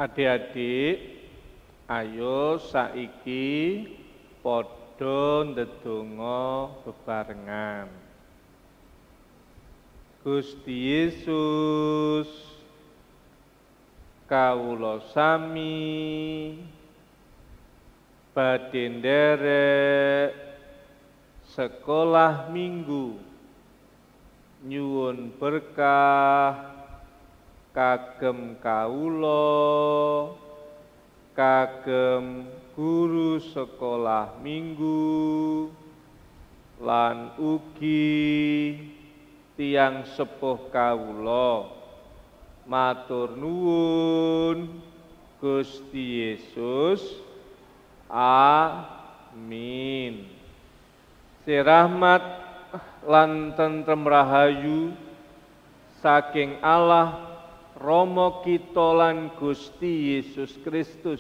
Adik-adik, ayo saiki padha ndedonga bebarengan. Gusti Yesus, kawula sami badhe nderek sekolah minggu nyuwun berkah kagem kawula, kagem guru sekolah minggu, lan ugi tiyang sepuh kawula. Matur nuwun Gusti Yesus. Amin. Sirahmat lan tentrem rahayu saking Allah Rama kita lan Gusti Yesus Kristus,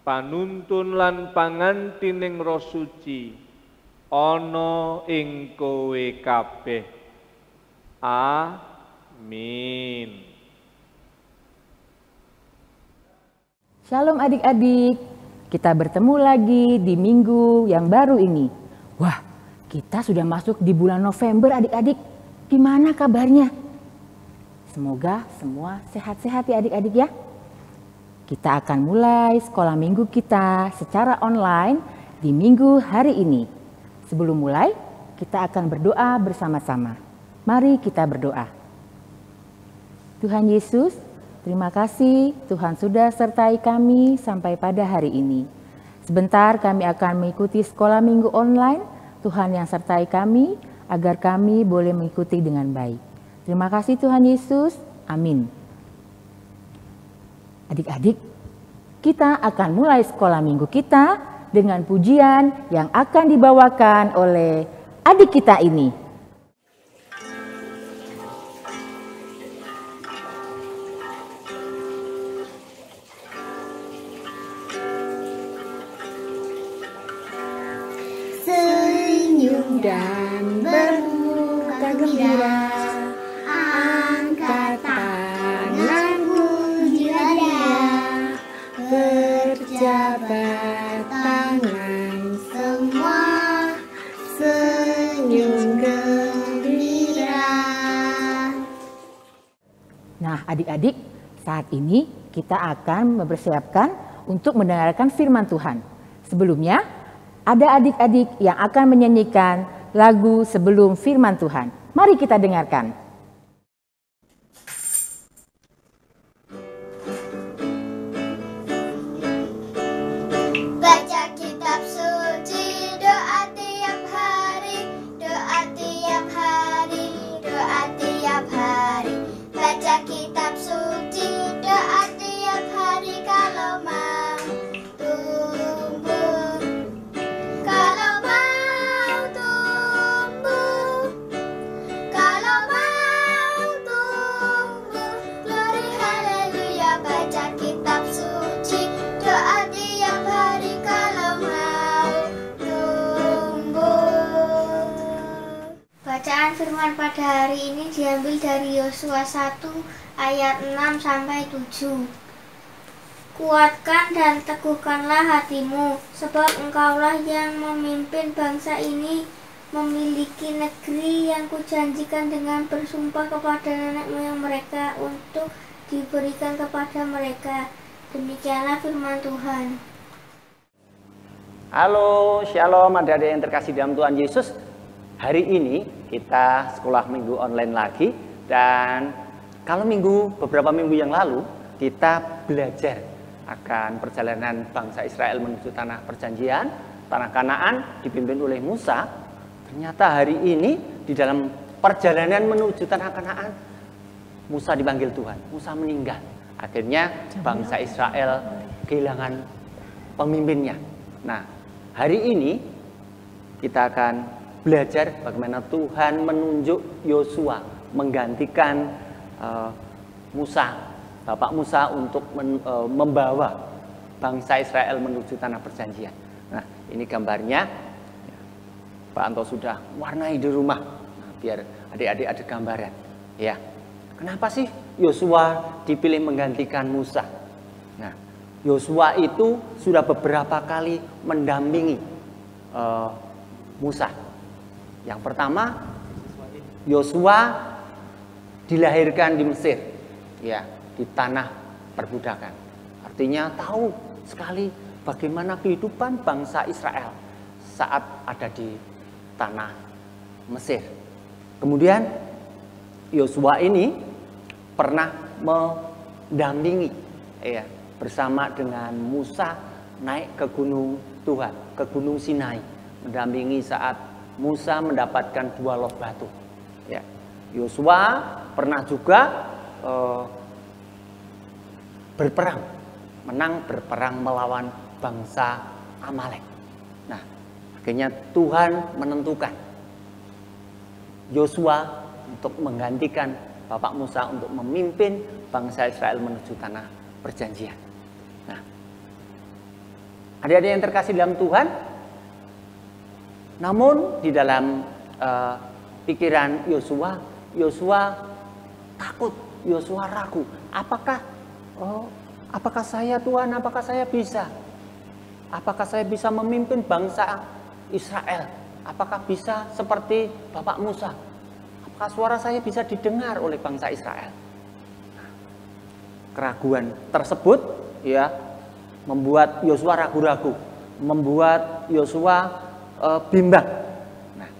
panuntun lan pangantining Roh Suci ana ing kowe kabeh. Amin. Shalom adik-adik, kita bertemu lagi di minggu yang baru ini. Wah, kita sudah masuk di bulan November adik-adik. Gimana kabarnya? Semoga semua sehat-sehat ya adik-adik ya. Kita akan mulai sekolah minggu kita secara online di minggu hari ini. Sebelum mulai, kita akan berdoa bersama-sama. Mari kita berdoa. Tuhan Yesus, terima kasih Tuhan sudah sertai kami sampai pada hari ini. Sebentar kami akan mengikuti sekolah minggu online. Tuhan yang sertai kami agar kami boleh mengikuti dengan baik. Terima kasih Tuhan Yesus. Amin. Adik-adik, kita akan mulai sekolah minggu kita dengan pujian yang akan dibawakan oleh adik kita ini. Senyum dan bermuka gembira, angkat tangan puji dia, berjabat tangan semua, senyum gembira. Nah adik-adik, saat ini kita akan mempersiapkan untuk mendengarkan firman Tuhan. Sebelumnya, ada adik-adik yang akan menyanyikan lagu sebelum firman Tuhan. Mari kita dengarkan. Baca kitab suci, doa tiap hari, doa tiap hari, doa tiap hari. Baca kitab suci, doa tiap hari kalau mau tumbuh. Kalau mau tumbuh, kalau mau tumbuh, glory haleluya. Baca kitab suci, doa tiap hari kalau mau tumbuh. Bacaan firman pada hari ini diambil dari Yosua 1 ayat 6 sampai 7. Kuatkan dan teguhkanlah hatimu, sebab engkaulah yang memimpin bangsa ini memiliki negeri yang kujanjikan dengan bersumpah kepada nenek moyang mereka untuk diberikan kepada mereka. Demikianlah firman Tuhan. Halo, shalom adik-adik yang terkasih dalam Tuhan Yesus. Hari ini kita sekolah minggu online lagi. Dan kalau beberapa minggu yang lalu kita belajar akan perjalanan bangsa Israel menuju tanah perjanjian, tanah Kanaan dipimpin oleh Musa. Ternyata hari ini di dalam perjalanan menuju tanah Kanaan, Musa dipanggil Tuhan, Musa meninggal. Akhirnya bangsa Israel kehilangan pemimpinnya. Nah, hari ini kita akan belajar bagaimana Tuhan menunjuk Yosua menggantikan Musa, Bapak Musa untuk membawa bangsa Israel menuju tanah perjanjian. Nah, ini gambarnya. Pak Anto sudah warnai di rumah. Nah, biar adik-adik ada gambaran. Ya, kenapa sih Yosua dipilih menggantikan Musa? Nah, Yosua itu sudah beberapa kali mendampingi Musa. Yang pertama, Yosua dilahirkan di Mesir, ya, di tanah perbudakan. Artinya tahu sekali bagaimana kehidupan bangsa Israel saat ada di tanah Mesir. Kemudian Yosua ini pernah mendampingi, ya, bersama dengan Musa naik ke gunung Tuhan, ke gunung Sinai, mendampingi saat Musa mendapatkan 2 loh batu. Ya, Yosua pernah juga berperang, menang berperang melawan bangsa Amalek. Nah, akhirnya Tuhan menentukan Yosua untuk menggantikan Bapak Musa untuk memimpin bangsa Israel menuju tanah perjanjian. Nah, adik-adik yang terkasih dalam Tuhan, namun di dalam pikiran Yosua, Yosua takut, Yosua ragu. Apakah saya Tuhan? Apakah saya bisa? Apakah saya bisa memimpin bangsa Israel? Apakah bisa seperti Bapak Musa? Apakah suara saya bisa didengar oleh bangsa Israel? Keraguan tersebut, ya, membuat Yosua ragu-ragu, membuat Yosua bimbang. Nah,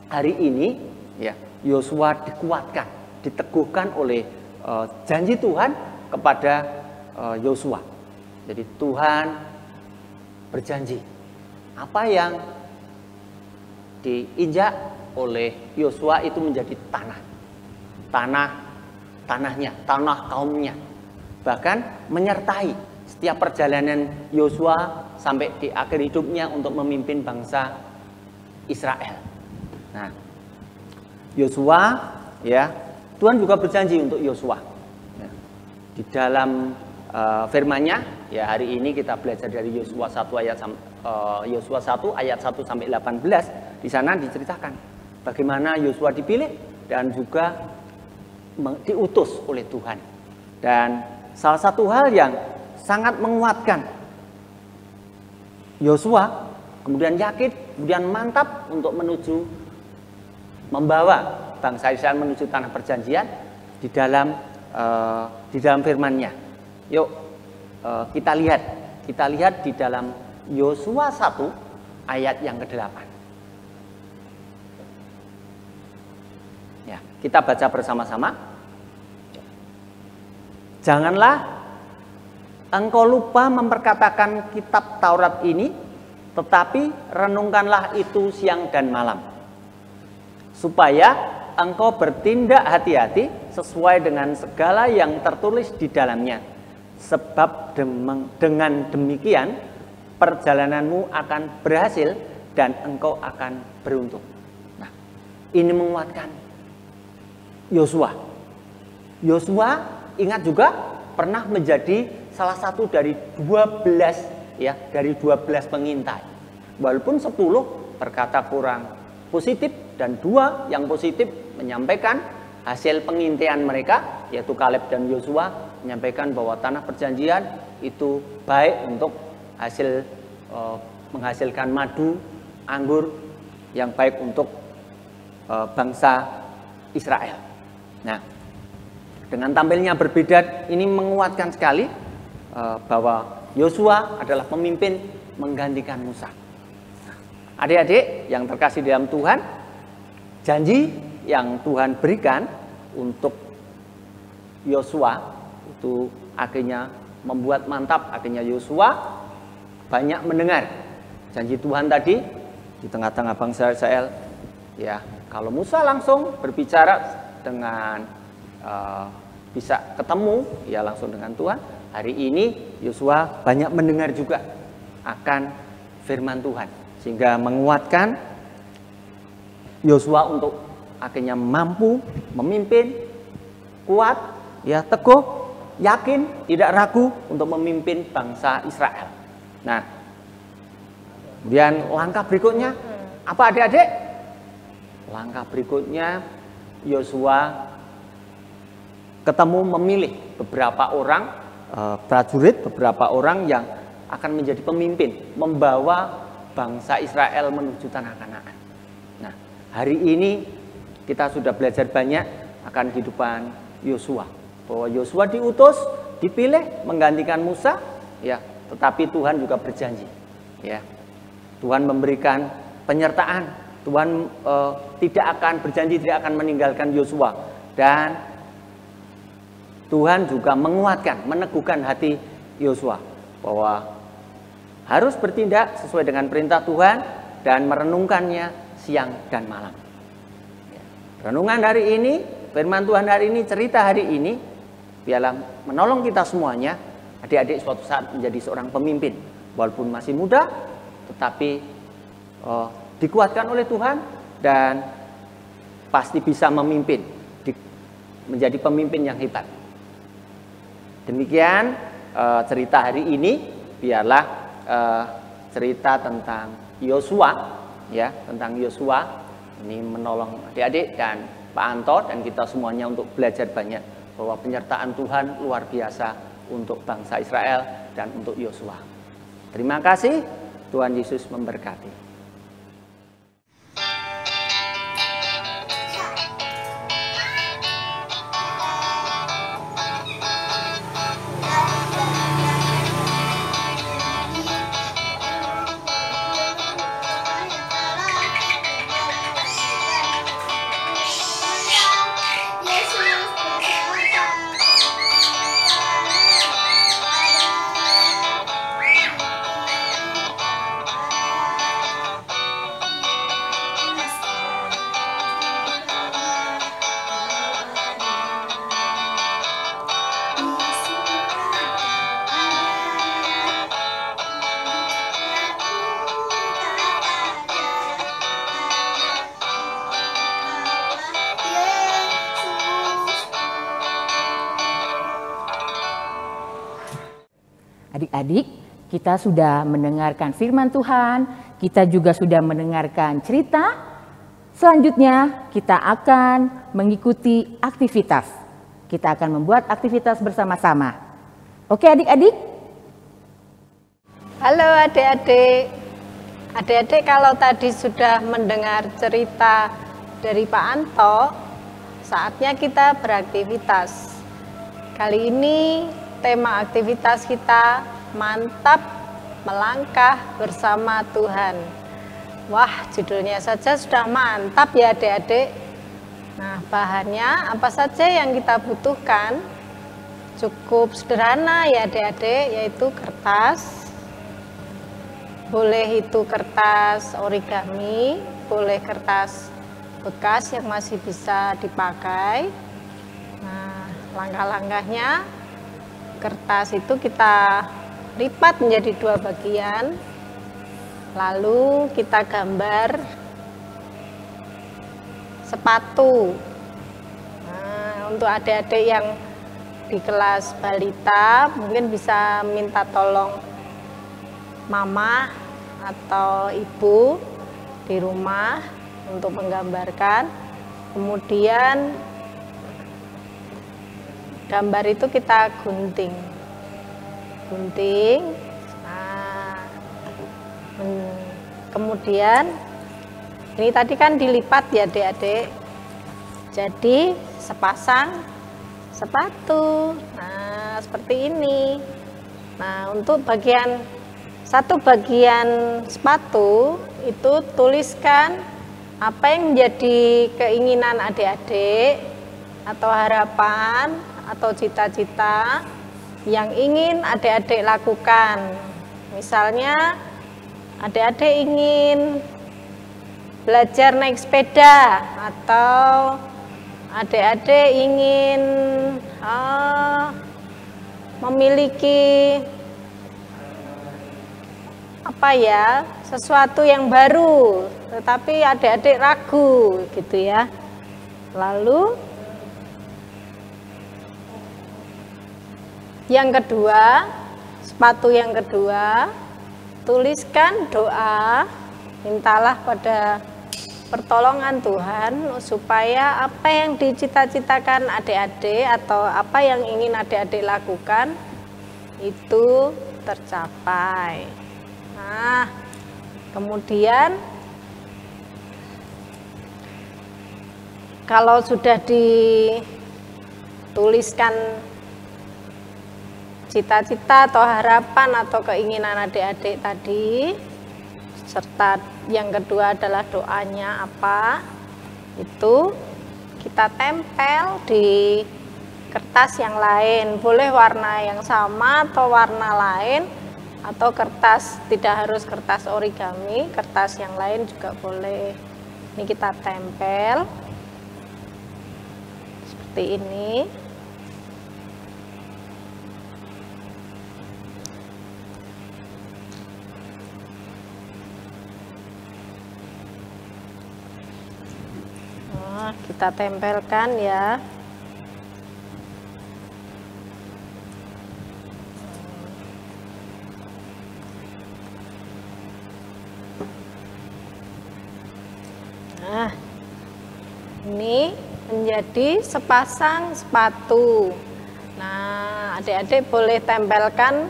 hari ini, ya, Yosua dikuatkan, diteguhkan oleh janji Tuhan kepada Yosua. Jadi Tuhan berjanji apa yang diinjak oleh Yosua itu menjadi tanahnya, tanah kaumnya. Bahkan menyertai setiap perjalanan Yosua sampai di akhir hidupnya untuk memimpin bangsa Israel. Nah, Yosua, ya, Tuhan juga berjanji untuk Yosua. Ya, di dalam firman-Nya, ya, hari ini kita belajar dari Yosua 1 ayat 1 sampai 18. Di sana diceritakan bagaimana Yosua dipilih dan juga diutus oleh Tuhan. Dan salah satu hal yang sangat menguatkan Yosua, kemudian yakin, kemudian mantap untuk membawa bangsa Israel menuju tanah perjanjian di dalam firman-Nya. Yuk, kita lihat di dalam Yosua 1 ayat yang ke-8. Ya, kita baca bersama-sama. Janganlah engkau lupa memperkatakan kitab Taurat ini, tetapi renungkanlah itu siang dan malam, supaya engkau bertindak hati-hati sesuai dengan segala yang tertulis di dalamnya. Sebab dengan demikian perjalananmu akan berhasil dan engkau akan beruntung. Nah, ini menguatkan Yosua. Yosua ingat juga pernah menjadi salah satu dari 12, ya, dari 12 pengintai. Walaupun 10 berkata kurang positif dan 2 yang positif menyampaikan hasil pengintaian mereka, yaitu Kaleb dan Yosua, menyampaikan bahwa tanah perjanjian itu baik untuk menghasilkan madu, anggur yang baik untuk bangsa Israel. Nah, dengan tampilnya berbeda ini menguatkan sekali bahwa Yosua adalah pemimpin menggantikan Musa. Adik-adik yang terkasih dalam Tuhan, janji yang Tuhan berikan untuk Yosua itu akhirnya membuat mantap. Akhirnya Yosua banyak mendengar janji Tuhan tadi di tengah-tengah bangsa Israel. Ya, kalau Musa langsung berbicara dengan bisa ketemu, ya, langsung dengan Tuhan. Hari ini Yosua banyak mendengar juga akan firman Tuhan, sehingga menguatkan Yosua untuk akhirnya mampu memimpin, kuat, ya, teguh, yakin, tidak ragu untuk memimpin bangsa Israel. Nah, kemudian langkah berikutnya apa, adik-adik? Langkah berikutnya Yosua memilih beberapa orang prajurit, beberapa orang yang akan menjadi pemimpin, membawa bangsa Israel menuju tanah Kanaan. Nah, hari ini kita sudah belajar banyak akan kehidupan Yosua, bahwa Yosua diutus, dipilih menggantikan Musa, ya, tetapi Tuhan juga berjanji, ya, Tuhan memberikan penyertaan, Tuhan tidak akan berjanji tidak akan meninggalkan Yosua, dan Tuhan juga menguatkan, meneguhkan hati Yosua bahwa harus bertindak sesuai dengan perintah Tuhan dan merenungkannya siang dan malam. Renungan hari ini, firman Tuhan hari ini, cerita hari ini, biarlah menolong kita semuanya, adik-adik suatu saat menjadi seorang pemimpin. Walaupun masih muda, tetapi dikuatkan oleh Tuhan dan pasti bisa memimpin, menjadi pemimpin yang hebat. Demikian cerita hari ini, biarlah cerita tentang Yosua, ya, tentang Yosua. Ini menolong adik-adik dan Pak Anto dan kita semuanya untuk belajar banyak bahwa penyertaan Tuhan luar biasa untuk bangsa Israel dan untuk Yosua. Terima kasih, Tuhan Yesus memberkati. Adik-adik, kita sudah mendengarkan firman Tuhan, kita juga sudah mendengarkan cerita. Selanjutnya kita akan mengikuti aktivitas. Kita akan membuat aktivitas bersama-sama. Oke adik-adik? Halo adik-adik. Adik-adik kalau tadi sudah mendengar cerita dari Pak Anto, saatnya kita beraktivitas. Kali ini tema aktivitas kita mantap melangkah bersama Tuhan. Wah, judulnya saja sudah mantap ya adik-adik. Nah, bahannya apa saja yang kita butuhkan? Cukup sederhana ya adik-adik, yaitu kertas. Boleh itu kertas origami, boleh kertas bekas yang masih bisa dipakai. Nah, langkah-langkahnya, kertas itu kita lipat menjadi 2 bagian, lalu kita gambar sepatu. Nah, untuk adik-adik yang di kelas balita mungkin bisa minta tolong mama atau ibu di rumah untuk menggambarkan. Kemudian gambar itu kita gunting. Nah, kemudian ini tadi kan dilipat ya adik-adik, jadi sepasang sepatu. Nah, seperti ini. Nah, untuk satu bagian sepatu itu tuliskan apa yang menjadi keinginan adik-adik atau harapan atau cita-cita yang ingin adik-adik lakukan. Misalnya adik-adik ingin belajar naik sepeda, atau adik-adik ingin memiliki sesuatu yang baru, tetapi adik-adik ragu gitu ya. Lalu yang kedua, sepatu yang kedua, tuliskan doa, mintalah pada pertolongan Tuhan supaya apa yang dicita-citakan adik-adik atau apa yang ingin adik-adik lakukan itu tercapai. Nah, kemudian kalau sudah dituliskan cita-cita atau harapan atau keinginan adik-adik tadi, serta yang kedua adalah doanya apa, itu kita tempel di kertas yang lain, boleh warna yang sama atau warna lain, atau kertas, tidak harus kertas origami, kertas yang lain juga boleh. Ini kita tempel seperti ini. Nah, kita tempelkan ya. Nah, ini menjadi sepasang sepatu. Nah, adik-adik boleh tempelkan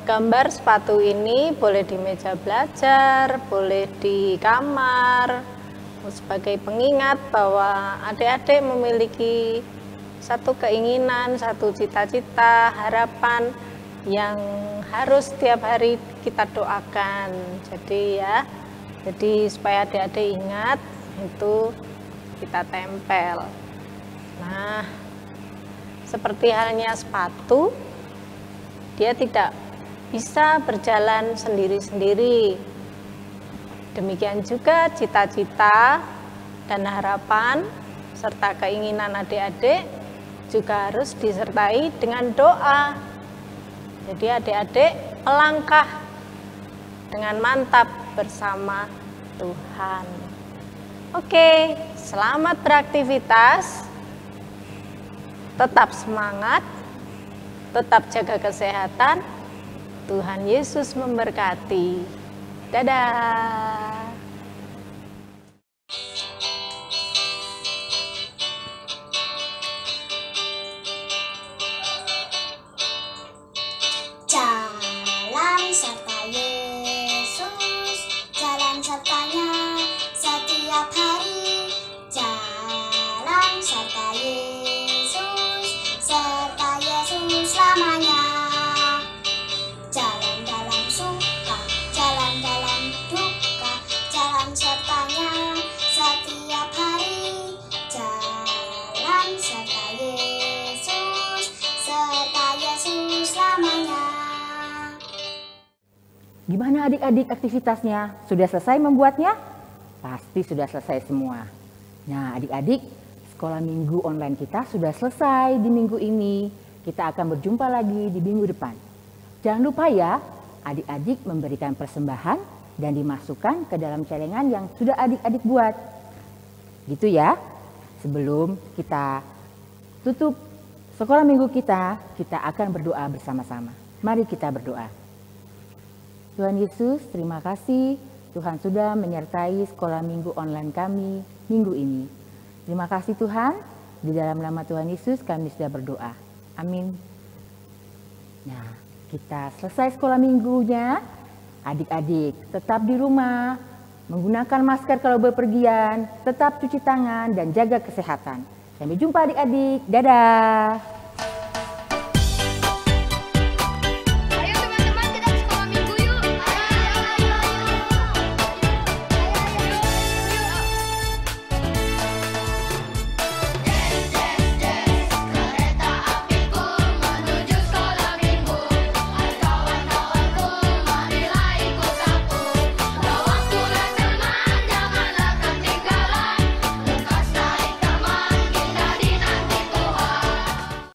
gambar sepatu ini, boleh di meja belajar, boleh di kamar, sebagai pengingat bahwa adik-adik memiliki satu keinginan, satu cita-cita, harapan yang harus setiap hari kita doakan. Jadi ya, jadi supaya adik-adik ingat, itu kita tempel. Nah, seperti halnya sepatu, dia tidak bisa berjalan sendiri-sendiri. Demikian juga cita-cita dan harapan serta keinginan adik-adik juga harus disertai dengan doa. Jadi adik-adik melangkah dengan mantap bersama Tuhan. Oke, selamat beraktivitas. Tetap semangat, tetap jaga kesehatan. Tuhan Yesus memberkati. Dadah. Jalan serta Yesus, jalan sertanya setiap hari. Jalan serta Yesus, serta Yesus selamanya. Jalan dalam suka, jalan dalam duka, jalan sertanya setiap hari. Jalan serta Yesus, serta Yesus selamanya. Gimana adik-adik aktivitasnya? Sudah selesai membuatnya? Pasti sudah selesai semua. Nah adik-adik, sekolah minggu online kita sudah selesai di minggu ini. Kita akan berjumpa lagi di minggu depan. Jangan lupa ya, adik-adik memberikan persembahan dan dimasukkan ke dalam celengan yang sudah adik-adik buat. Gitu ya. Sebelum kita tutup sekolah minggu kita akan berdoa bersama-sama. Mari kita berdoa. Tuhan Yesus, terima kasih Tuhan sudah menyertai sekolah minggu online kami minggu ini. Terima kasih Tuhan, di dalam nama Tuhan Yesus kami sudah berdoa. Amin. Nah, kita selesai sekolah minggunya. Adik-adik tetap di rumah, menggunakan masker kalau bepergian, tetap cuci tangan dan jaga kesehatan. Sampai jumpa adik-adik, dadah.